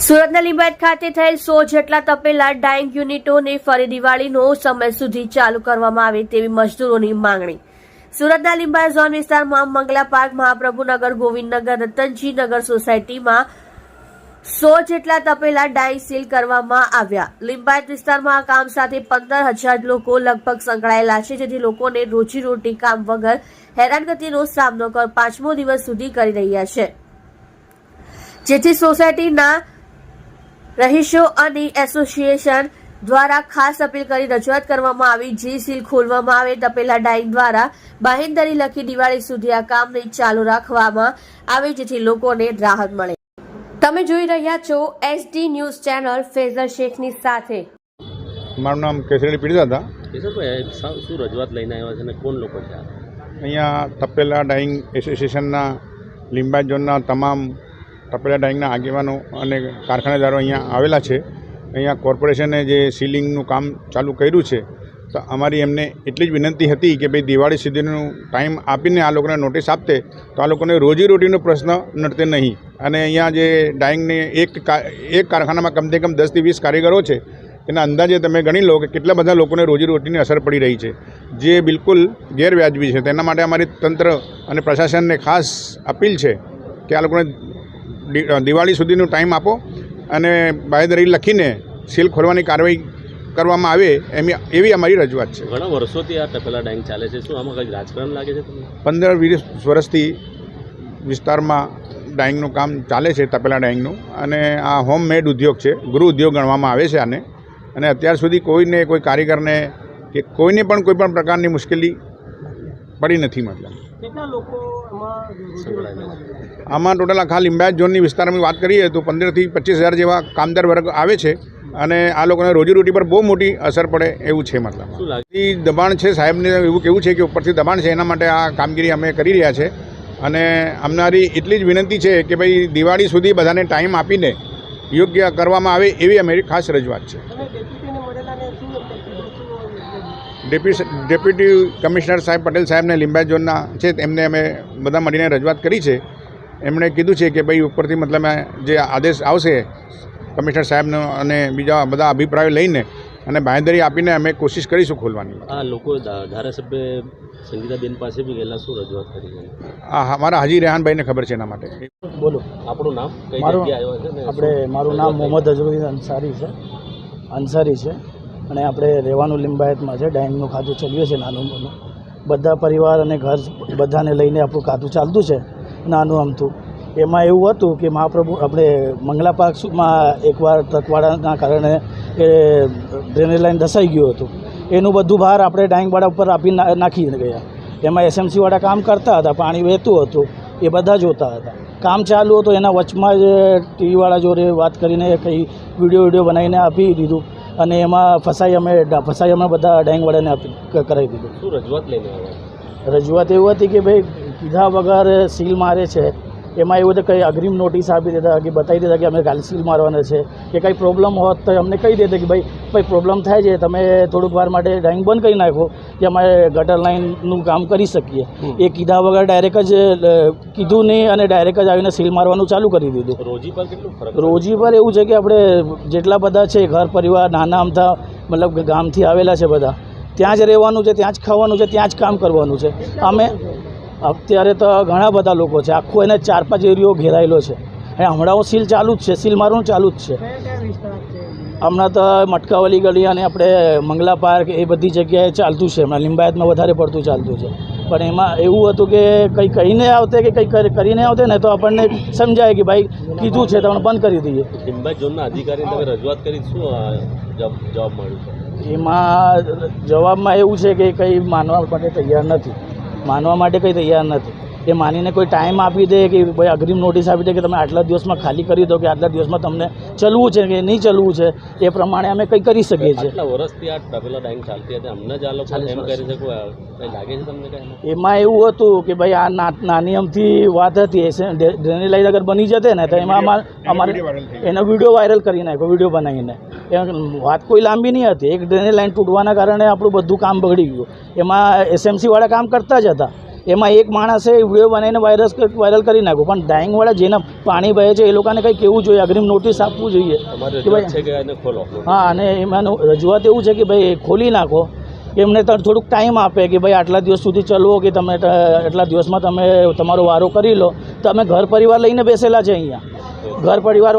સુરતના લિંબાયત ખાતે થયેલ 100 જેટલા તપેલા ડાઇંગ યુનિટોને ફરી દિવાળીનો સમય સુધી ચાલુ કરવામાં આવે તેવી મજદૂરોની માંગણી। સુરતના લિંબાયત ઝોન વિસ્તારમાં મંગલા પાર્ક, મહાપ્રભુનગર, ગોવિંદનગર, રતનજી નગર સોસાયટીમાં 100 જેટલા તપેલા ડાઇંગ સીલ કરવામાં આવ્યા। લિંબાયત વિસ્તારમાં આ કામ સાથે 15,000 લોકો લગભગ સંકળાયેલા છે, જેથી લોકોને રોજીરોટી કામ વગર હેરાનગતિનો સામનો 5મો દિવસ સુધી કરી રહ્યા છે, જેથી સોસાયટીના રહીશો અને એસોસિએશન દ્વારા ખાસ અપીલ કરી રજૂઆત કરવામાં આવી જે સીલ ખોલવામાં આવે તપેલા ડાઇંગ દ્વારા બાહેંધરી લખી દિવાળી સુધી આ કામને ચાલુ રાખવામાં આવે, જેથી લોકોને રાહત મળે। તમે જોઈ રહ્યા છો SD ન્યૂઝ ચેનલ ફેઝલ શેખની સાથે। મારું નામ કેસરી પીડિતા હતા। કેશવભાઈ, શું રજૂઆત લઈને આવ્યા છે અને કોણ લોકો છે? અહીંયા તપેલા ડાઇંગ એસોસિએશનના લિંબાયત ઝોનના તમામ તપેલા ડાઇંગના આગેવાનો અને કારખાનેદારો અહીંયા આવેલા છે। અહીંયા કોર્પોરેશને જે સીલિંગનું કામ ચાલુ કર્યું છે, તો અમારી એમને એટલી જ વિનંતી હતી કે ભાઈ દિવાળી સુધીનું ટાઈમ આપીને આ લોકોને નોટિસ આપતે તો આ લોકોને રોજીરોટીનો પ્રશ્ન નડતે નહીં। અને અહીંયા જે ડાઇંગને એક કારખાનામાં કમસે કમ 10 થી 20 કારીગરો છે, તેના અંદાજે તમે ગણી લો કે કેટલા બધા લોકોને રોજીરોટીની અસર પડી રહી છે, જે બિલકુલ ગેરવ્યાજબી છે। તેના માટે અમારી તંત્ર અને પ્રશાસનને ખાસ અપીલ છે કે આ લોકોને દિવાળી સુધીનો ટાઈમ આપો અને બાહેંધરી લખીને સીલ ખોલવાની કાર્યવાહી કરવામાં આવે એવી અમારી રજૂઆત છે। ઘણા વર્ષોથી આ તપેલા ડાઇંગ ચાલે છે, શું આમાં કંઈક રાજકારણ લાગે છે તમને? 15-20 વર્ષથી વિસ્તારમાં ડાઇંગનું કામ ચાલે છે, તપેલા ડાઇંગનું, અને આ હોમમેડ ઉદ્યોગ છે, ગૃહ ઉદ્યોગ ગણવામાં આવે છે આને। અને અત્યાર સુધી કોઈને કોઈ કારીગરને કે કોઈને પણ કોઈ પણ પ્રકારની મુશ્કેલી પડી નથી। મતલબ કેટલા લોકો આમાં ટોટલ આખા લિંબાયત ઝોનની વિસ્તારની વાત કરીએ તો 15,000 થી 25,000 જેવા કામદાર વર્ગ આવે છે, અને આ લોકોને રોજીરોટી પર બહુ મોટી અસર પડે એવું છે। મતલબ દબાણ છે, સાહેબને એવું કેવું છે કે ઉપરથી દબાણ છે, એના માટે આ કામગીરી અમે કરી રહ્યા છે। અને અમારી એટલી જ વિનંતી છે કે ભાઈ દિવાળી સુધી બધાને ટાઈમ આપીને યોગ્ય કરવામાં આવે એવી અમારી ખાસ રજૂઆત છે। ડેપ્યુટી કમિશનર સાહેબ પટેલ સાહેબને લિંબાયત ઝોનના છે, એમને અમે બધા મળીને રજૂઆત કરી છે। એમણે કીધું છે કે ભાઈ ઉપરથી મતલબ જે આદેશ આવશે કમિશનર સાહેબનો અને બીજા બધા અભિપ્રાયો લઈને અને બાહેંધરી આપીને અમે કોશિશ કરીશું ખોલવાની। આ લોકો ધારાસભ્ય સંગીતાબેન પાસે બી ગયેલા, શું રજૂઆત કરી છે? અમારા હાજી રેહાનભાઈને ખબર છે એના માટે। બોલો, આપણું નામ, કઈ જગ્યાએ આવ્યા છે? આપણે મારું નામ મોહમ્મદ અઝહરુદ્દીન અંસારી છે અને આપણે રહેવાનું લિંબાયતમાં છે। ડાઇંગનું ખાતું ચલાવીએ છીએ નાનું મોનું, બધા પરિવાર અને ઘર બધાને લઈને આપણું ખાતું ચાલતું છે નાનું અમથું। એમાં એવું હતું કે મહાપ્રભુ આપણે મંગલા પાર્કમાં એકવાર ટ્રકવાળાના કારણે એ ડ્રેનેજ લાઈન ધસાઈ ગયું હતું, એનું બધું બહાર આપણે ડાઇંગવાળા ઉપર આપી નાખી ગયા। એમાં SMC વાળા કામ કરતા હતા, પાણી વહેતું હતું, એ બધા જોતા હતા। કામ ચાલુ હતું, એના વચમાં જ ટીવીવાળા જોડે વાત કરીને કંઈ વિડીયો બનાવીને આપી દીધું, અને એમાં ફસાઈ અમે બધા ડાઇંગવાળાને કરાવી દીધું। શું રજૂઆત લઈને આવ્યા? રજૂઆત એવું હતી કે ભાઈ કીધા વગર સીલ મારે છે। એમાં એવું હતું કંઈ અગ્રિમ નોટિસ આપી દેતા કે બતાવી દેતા કે અમે કાલે સીલ મારવાના છે, કે કંઈ પ્રોબ્લેમ હોત તો અમને કહી દેતા કે ભાઈ પ્રોબ્લેમ થાય છે, તમે થોડુંક વાર માટે ડાઇંગ બંધ કરી નાખો કે અમારે ગટર લાઇનનું કામ કરી શકીએ। એ કીધા વગર ડાયરેક્ટ જ કીધું નહીં અને ડાયરેક્ટ જ આવીને સીલ મારવાનું ચાલુ કરી દીધું। રોજી પર કેટલું ફરક? રોજી પર એવું છે કે આપણે જેટલા બધા છે ઘર પરિવાર નાના અમથા મતલબ કે ગામથી આવેલા છે બધા, ત્યાં જ રહેવાનું છે, ત્યાં જ ખાવાનું છે, ત્યાં જ કામ કરવાનું છે। અમે અત્યારે તો ઘણા બધા લોકો છે, આખો એને 4-5 એરિયો ઘેરાયેલો છે, અને હમણાં સીલ ચાલુ જ છે, સીલ મારવાનું ચાલુ જ છે। હમણાં તો મટકાવાલી ગલી અને આપણે મંગલા પાર્ક એ બધી જગ્યાએ ચાલતું છે, હમણાં લિંબાયતમાં વધારે પડતું ચાલતું છે। પણ એમાં એવું હતું કે કંઈ કહીને આવતે કે કંઈ કરીને આવતે ને તો આપણને સમજાય કે ભાઈ કીધું છે તો બંધ કરી દઈએ। લિંબાયત ઝોનના અધિકારીને તમે રજૂઆત કરી, શું જવાબ મળ્યો છે? એમાં જવાબમાં એવું છે કે કંઈ માનવા માટે તૈયાર નથી। એ માનીને કોઈ ટાઈમ આપી દે કે ભાઈ અગ્રિમ નોટિસ આપી દે કે તમે આટલા દિવસમાં ખાલી કરી દો કે આટલા દિવસમાં તમને ચલવું છે કે નહીં ચલવું છે, એ પ્રમાણે અમે કંઈ કરી શકીએ છીએ। આટલા વર્ષથી આ તપેલા ડાઇંગ ચાલતી હતી, અમને જ આ લોકો એમ કરી શકો, કંઈ લાગે છે તમને? કંઈ એમાં એવું હતું કે ભાઈ આ નાની અમથી વાત હતી, ડ્રેનેજ લાઈન અગર બની જતે ને તો એમાં અમારે એનો વિડીયો વાયરલ કરી નાખ્યો, વિડીયો બનાવીને। વાત કોઈ લાંબી નહીં હતી, એક ડ્રેનેજ લાઈન તૂટવાના કારણે આપણું બધું કામ બગડી ગયું। એમાં SMC વાળા કામ કરતા જ હતા, એમાં એક માણસે વિડીયો બનાવીને વાયરલ કરી નાખ્યો, પણ ડાઇંગવાળા જેના પાણી વહે છે એ લોકોને કંઈ કહેવું જોઈએ, અગ્રિમ નોટિસ આપવું જોઈએ તમારી કે રજૂઆત છે ભાઈ કે એને ખોલો. હા. અને એમાંનું રજૂઆત એવું છે કે ભાઈ ખોલી નાખો, એમને તો થોડુંક ટાઈમ આપે કે ભાઈ આટલા દિવસ સુધી ચલવો કે તમે એટલા દિવસમાં તમે તમારો વારો કરી લો. તો અમે ઘર પરિવાર લઈને બેસેલા છે અહીંયા, ઘર પરિવાર